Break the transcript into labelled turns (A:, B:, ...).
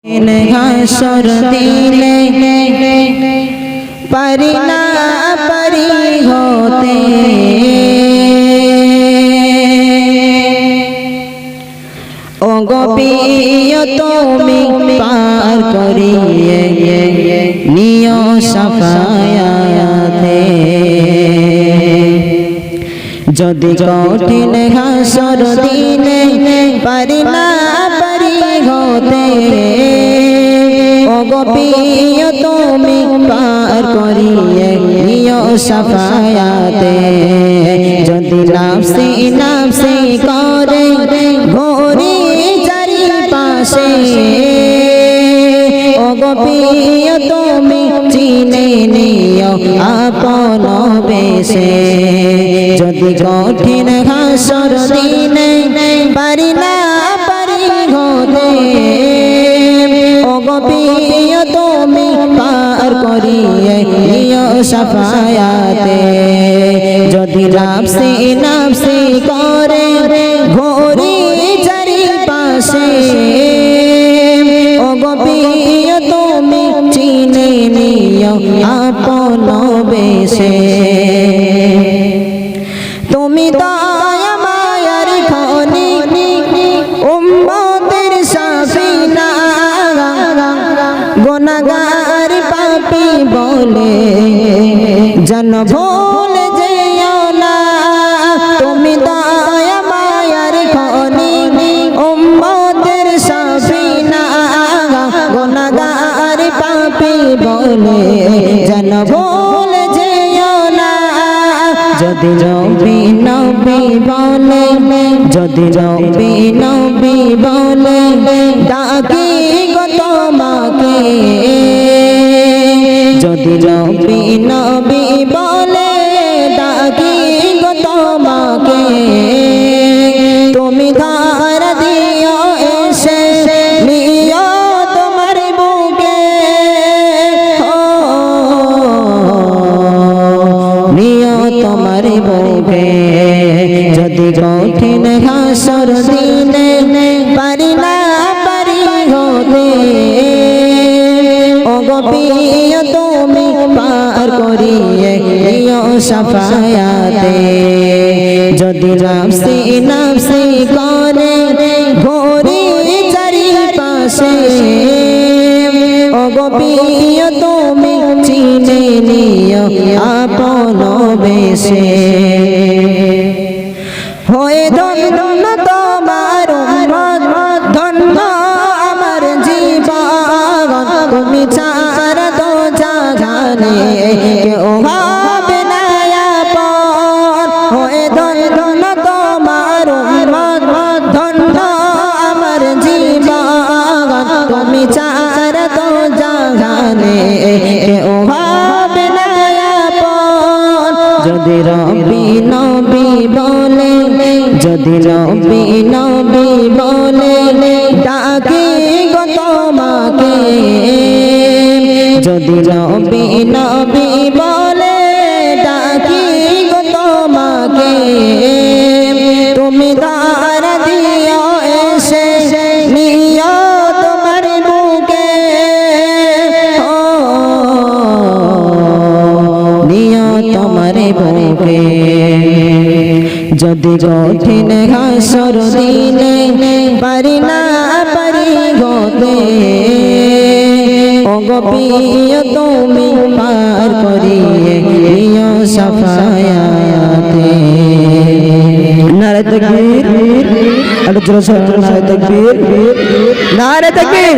A: হাসর দিলে পারি না পারি হতে ও গোপিও তুমি পার করিয়ে নিও সাফায়াতে যদি কঠিন হাসর দিলে পারি না পারি হতে ও গোপিও তুমি পার করিয়ে নিও সাফায়াতে যদি নাফসি নাফসি করে ঘোরে চারিপাশে ও গোপিও তুমি চিনে নিও আপন বেশে যদি কঠিন হাসর দিনে পারি না পারি হতে ও গোপিও তুমি পার করিয়ে নিও সাফায়াতে যদি নাফসি নাফসি করে ঘোরে চারিপাশে ও গোপিও তুমি চিনে নিও আপন বেশে তুমি দয়া মায়ার খনি উম্মতের সাফিনা গুনাহগার পাপী বলে জন ভুল যেও না তুমি দয়া মায়ার খনি উম্মতের সাফিনা গুনাহগার পাপী বলে জন ভুল যেও না যদি নবী নবী বলে যদি নবী নবী বলে ডাকি গো তোমাকে যদি নবী নবী বলে ডাকি গো তোমাকে তুমি ধার দিও এসে নিও তোমার বুকে নিও তোমার বুকে যদি কঠিন হাসর দিনে পারি না পারি হতে ও গোপিও তুমি পার করিয়ে নিও সাফায়াতে যদি নাফসি নাফসি করে ঘোরে চারিপাশে ও গোপিও তুমি চিনে নিও আপন বেশে হয়ে ধন্য তোমার উম্মত ধন্য আমার জীবন তুমি ছাড়া তো জাগানে কেউ হবে না আপন হয়ে ধন্য তোমার উম্মত ধন্য আমার জীবন তুমি ছাড়া তো জাগানে কেউ হবে না আপন যদি রবি নবী বলে যদি নবী নবী বলে ডাকি গো তোমাকে যদি নবী নবী বলে ডাকি গো তোমাকে তুমি ধার দিও এসে নিও তোমার বুকে নিও তোমার বুকে যদি কঠিন হাসর দিনে পারি না পারি হতে ও গোপিও তুমি পার করিয়ে নিও সাফায়াতে নারে তাকবীর আল্লাহ জোরে নারে তাকবীর নারে তাকবীর